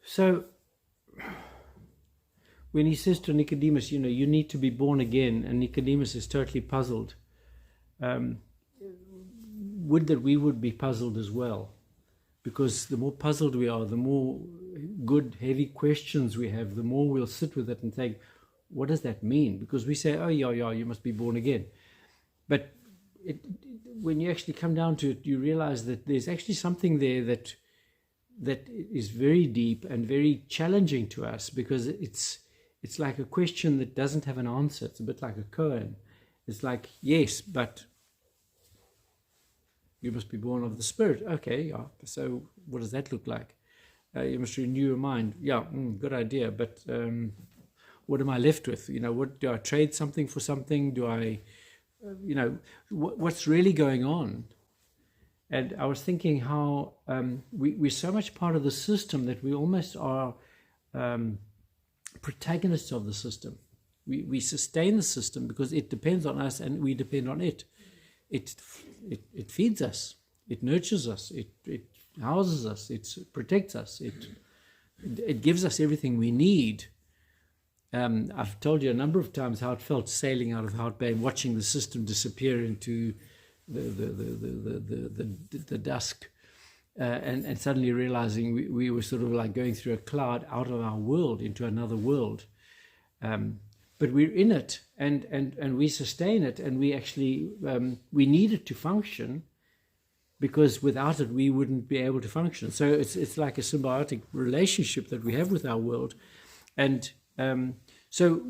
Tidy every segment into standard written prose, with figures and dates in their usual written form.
So when he says to Nicodemus, you need to be born again, and Nicodemus is totally puzzled, would that we would be puzzled as well. Because the more puzzled we are, the more good, heavy questions we have, the more we'll sit with it and think, what does that mean? Because we say, oh, yeah, you must be born again. But when you actually come down to it, you realize that there's actually something there that is very deep and very challenging to us, because it's like a question that doesn't have an answer. It's a bit like a koan. It's like, yes, but you must be born of the Spirit. Okay, yeah. So what does that look like? You must renew your mind. Yeah, good idea. But what am I left with? What do I trade something for something? Do I, what's really going on? And I was thinking how we're so much part of the system that we almost are protagonists of the system. We sustain the system because it depends on us and we depend on it. It feeds us, it nurtures us, it houses us, it protects us, it gives us everything we need. I've told you a number of times how it felt sailing out of Hout Bay and watching the system disappear into the dusk, and suddenly realizing we were sort of like going through a cloud out of our world into another world. But we're in it, and we sustain it, and we actually we need it to function, because without it we wouldn't be able to function. So it's like a symbiotic relationship that we have with our world, and so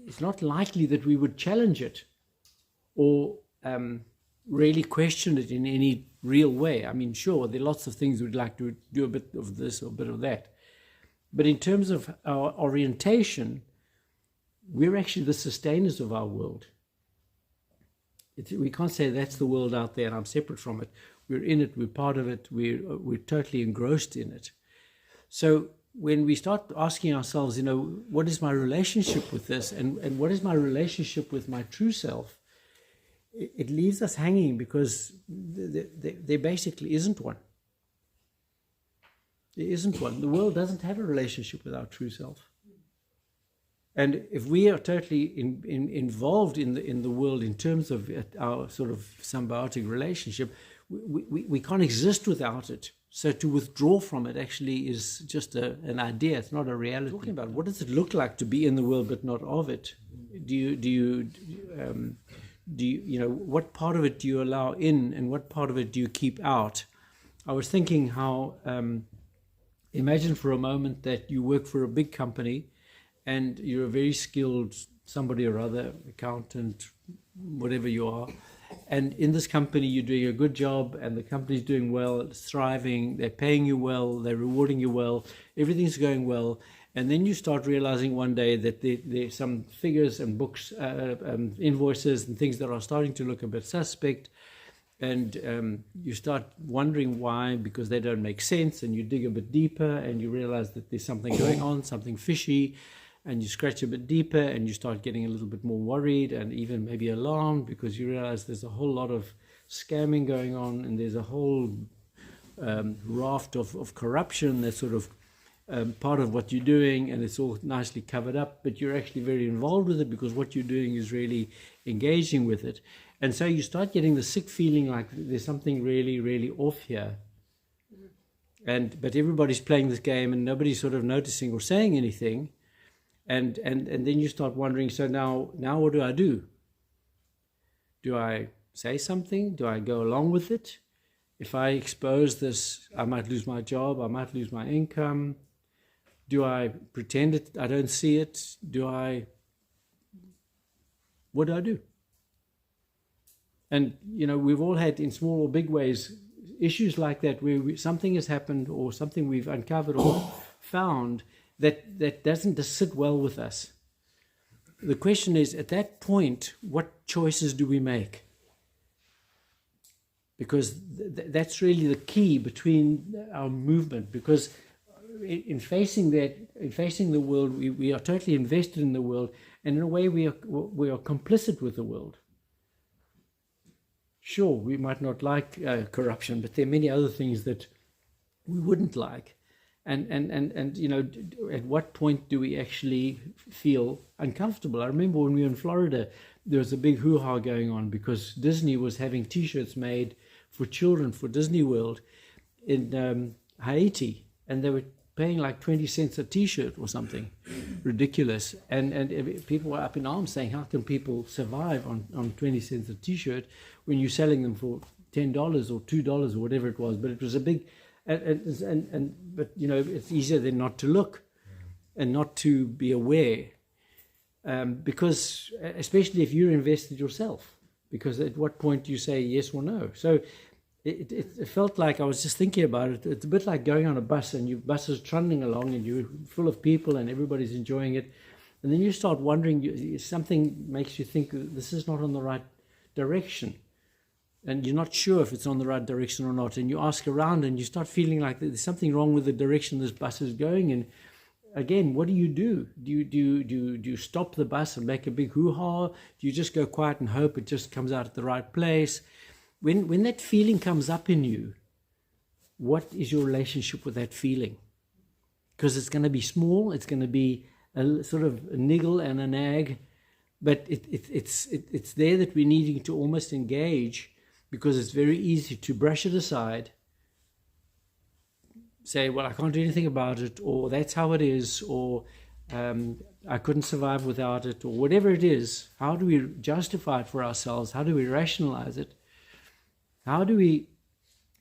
it's not likely that we would challenge it or really question it in any real way. I mean, sure, there are lots of things we'd like to do, a bit of this or a bit of that, but in terms of our orientation, we're actually the sustainers of our world. We can't say that's the world out there and I'm separate from it. We're in it, we're part of it, we're totally engrossed in it. So when we start asking ourselves, what is my relationship with this, and what is my relationship with my true self, it leaves us hanging, because there basically isn't one. There isn't one. The world doesn't have a relationship with our true self. And if we are totally involved in the world in terms of our sort of symbiotic relationship, we can't exist without it. So to withdraw from it actually is just an idea. It's not a reality. Talking about what does it look like to be in the world but not of it? What part of it do you allow in, and what part of it do you keep out? I was thinking how, imagine for a moment that you work for a big company, and you're a very skilled somebody or other, accountant, whatever you are. And in this company, you're doing a good job, and the company's doing well, it's thriving, they're paying you well, they're rewarding you well, everything's going well. And then you start realizing one day that there's some figures and books, invoices and things that are starting to look a bit suspect. And you start wondering why, because they don't make sense, and you dig a bit deeper and you realize that there's something going on, something fishy. And you scratch a bit deeper and you start getting a little bit more worried and even maybe alarmed, because you realize there's a whole lot of scamming going on, and there's a whole raft of corruption that's sort of part of what you're doing, and it's all nicely covered up, but you're actually very involved with it because what you're doing is really engaging with it. And so you start getting the sick feeling like there's something really, really off here. But everybody's playing this game and nobody's sort of noticing or saying anything. And then you start wondering, so now what do I do? Do I say something? Do I go along with it? If I expose this, I might lose my job, I might lose my income. Do I pretend it, I don't see it? What do I do? And, we've all had, in small or big ways, issues like that where something has happened or something we've uncovered or found that doesn't just sit well with us. The question is, at that point, what choices do we make? Because that's really the key between our movement. Because in facing the world, we are totally invested in the world, and in a way we are complicit with the world. Sure, we might not like corruption, but there are many other things that we wouldn't like. And at what point do we actually feel uncomfortable? I remember when we were in Florida, there was a big hoo-ha going on because Disney was having T-shirts made for children for Disney World in Haiti, and they were paying like 20 cents a T-shirt or something ridiculous. And people were up in arms saying, how can people survive on 20 cents a T-shirt when you're selling them for $10 or $2 or whatever it was? But it was a big... But it's easier than not to look and not to be aware, because especially if you're invested yourself, because at what point do you say yes or no? So it felt like, I was just thinking about it, it's a bit like going on a bus and your bus is trundling along and you're full of people and everybody's enjoying it, and then you start wondering, something makes you think this is not on the right direction. And you're not sure if it's on the right direction or not. And you ask around and you start feeling like there's something wrong with the direction this bus is going. And again, what do? Do you stop the bus and make a big hoo-ha? Do you just go quiet and hope it just comes out at the right place? When that feeling comes up in you, what is your relationship with that feeling? Because it's going to be small. It's going to be a sort of a niggle and a nag. But it's there that we're needing to almost engage, because it's very easy to brush it aside, say, well, I can't do anything about it, or that's how it is, or I couldn't survive without it, or whatever it is. How do we justify it for ourselves? How do we rationalize it? How do we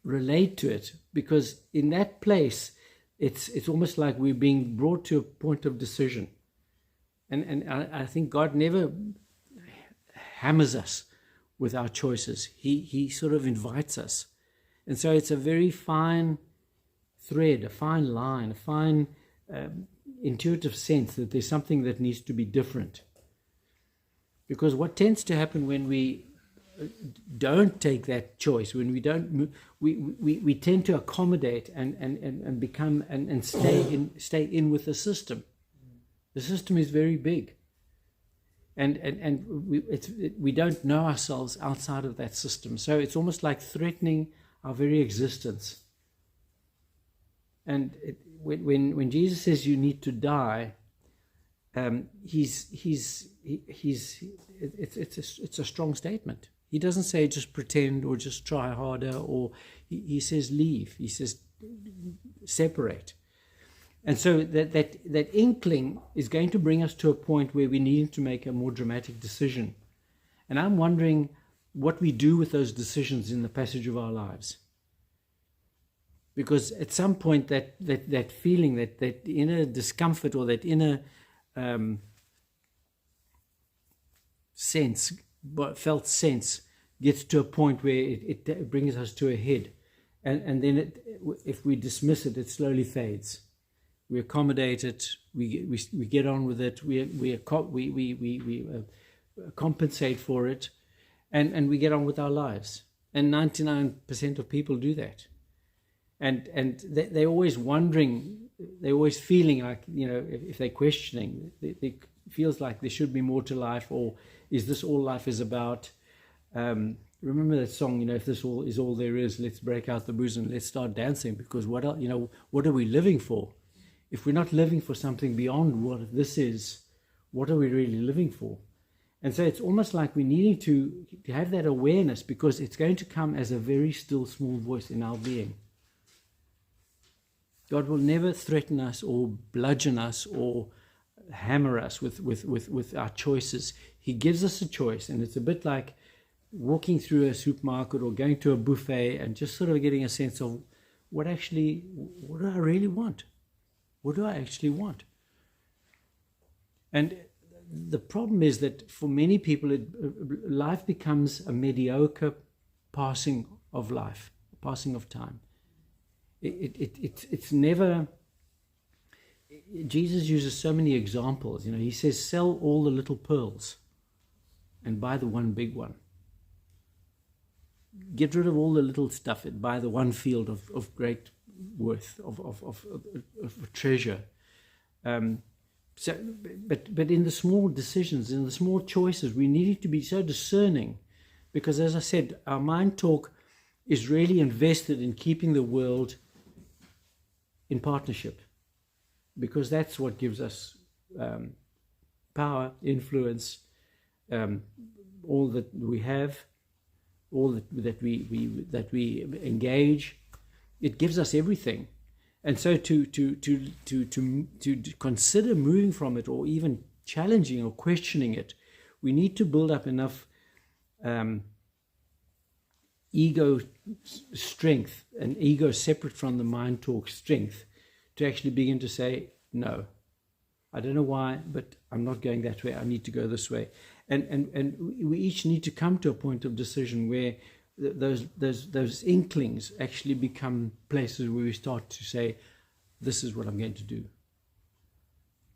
relate to it? Because in that place, it's almost like we're being brought to a point of decision. And I think God never hammers us with our choices. He sort of invites us. And so it's a very fine thread, a fine line, a fine intuitive sense that there's something that needs to be different. Because what tends to happen when we don't take that choice, when we don't, we tend to accommodate and become and stay in with the system. The system is very big. And we don't know ourselves outside of that system. So it's almost like threatening our very existence. And when Jesus says you need to die, it's a strong statement. He doesn't say just pretend or just try harder, or he says leave. He says separate. And so that inkling is going to bring us to a point where we need to make a more dramatic decision. And I'm wondering what we do with those decisions in the passage of our lives. Because at some point that feeling, that inner discomfort or that inner felt sense gets to a point where it brings us to a head. And then if we dismiss it, it slowly fades. We accommodate it. We get on with it. We compensate for it, and we get on with our lives. And 99% of people do that. And they're always wondering. They're always feeling like, if they're questioning, it feels like there should be more to life, or is this all life is about? Remember that song? If this all is all there is, let's break out the booze and let's start dancing. Because what are we living for? If we're not living for something beyond what this is, what are we really living for? And so it's almost like we're needing to have that awareness, because it's going to come as a very still, small voice in our being. God will never threaten us or bludgeon us or hammer us with our choices. He gives us a choice, and it's a bit like walking through a supermarket or going to a buffet and just sort of getting a sense of what do I really want? What do I actually want? And the problem is that for many people, life becomes a mediocre passing of life, passing of time. It's never. Jesus uses so many examples. He says, sell all the little pearls and buy the one big one. Get rid of all the little stuff and buy the one field of great worth, of treasure. But in the small decisions, in the small choices, we need to be so discerning, because, as I said, our mind talk is really invested in keeping the world in partnership, because that's what gives us power, influence, all that we have, all that we engage. It gives us everything. And so to consider moving from it, or even challenging or questioning it, we need to build up enough ego strength, and ego separate from the mind talk strength, to actually begin to say, no, I don't know why, but I'm not going that way. I need to go this way. And we each need to come to a point of decision where those inklings actually become places where we start to say, this is what I'm going to do.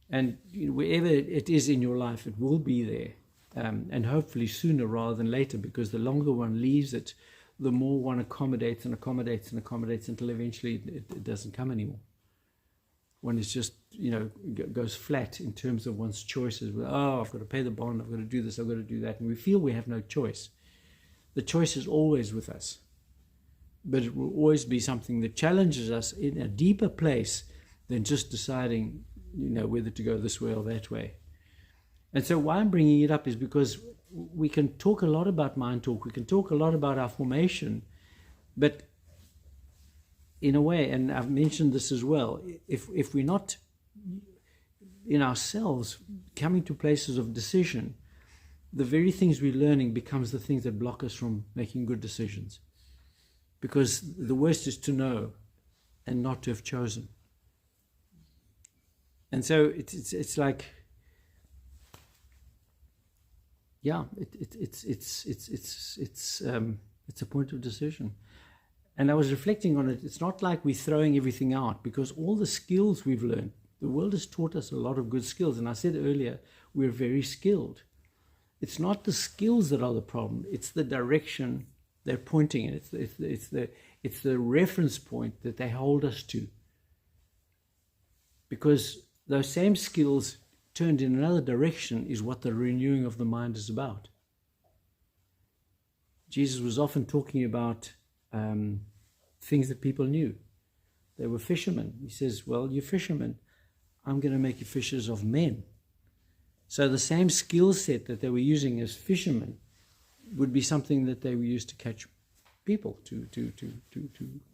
And wherever it is in your life, it will be there. And hopefully sooner rather than later, because the longer one leaves it, the more one accommodates and accommodates and accommodates until eventually it doesn't come anymore. One is just, goes flat in terms of one's choices. Oh, I've got to pay the bond, I've got to do this, I've got to do that. And we feel we have no choice. The choice is always with us. But it will always be something that challenges us in a deeper place than just deciding, whether to go this way or that way. And so why I'm bringing it up is because we can talk a lot about mind talk. We can talk a lot about our formation. But in a way, and I've mentioned this as well, if we're not in ourselves coming to places of decision, the very things we're learning becomes the things that block us from making good decisions. Because the worst is to know and not to have chosen. And so it's like, yeah, it's a point of decision. And I was reflecting on it. It's not like we're throwing everything out, because all the skills we've learned, the world has taught us a lot of good skills. And I said earlier, we're very skilled. It's not the skills that are the problem. It's the direction they're pointing in. It's the reference point that they hold us to. Because those same skills turned in another direction is what the renewing of the mind is about. Jesus was often talking about things that people knew. They were fishermen. He says, well, you're fishermen. I'm going to make you fishers of men. So the same skill set that they were using as fishermen would be something that they were used to catch people, to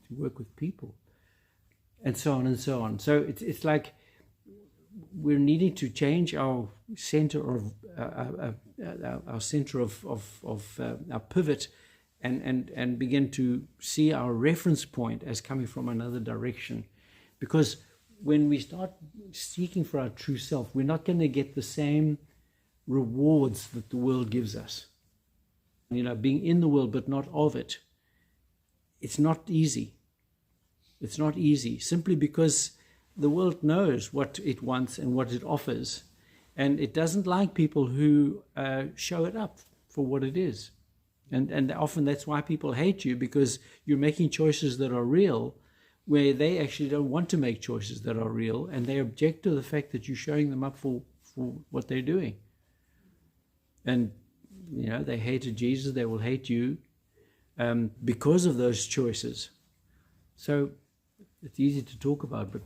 work with people, and so on and so on. So it's like we're needing to change our center of our pivot, and begin to see our reference point as coming from another direction, because when we start seeking for our true self, we're not going to get the same rewards that the world gives us. Being in the world but not of it, it's not easy. It's not easy, simply because the world knows what it wants and what it offers, and it doesn't like people who show it up for what it is. And often that's why people hate you, because you're making choices that are real, where they actually don't want to make choices that are real, and they object to the fact that you're showing them up for what they're doing. And, they hated Jesus, they will hate you because of those choices. So it's easy to talk about, but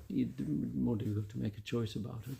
more difficult to make a choice about it.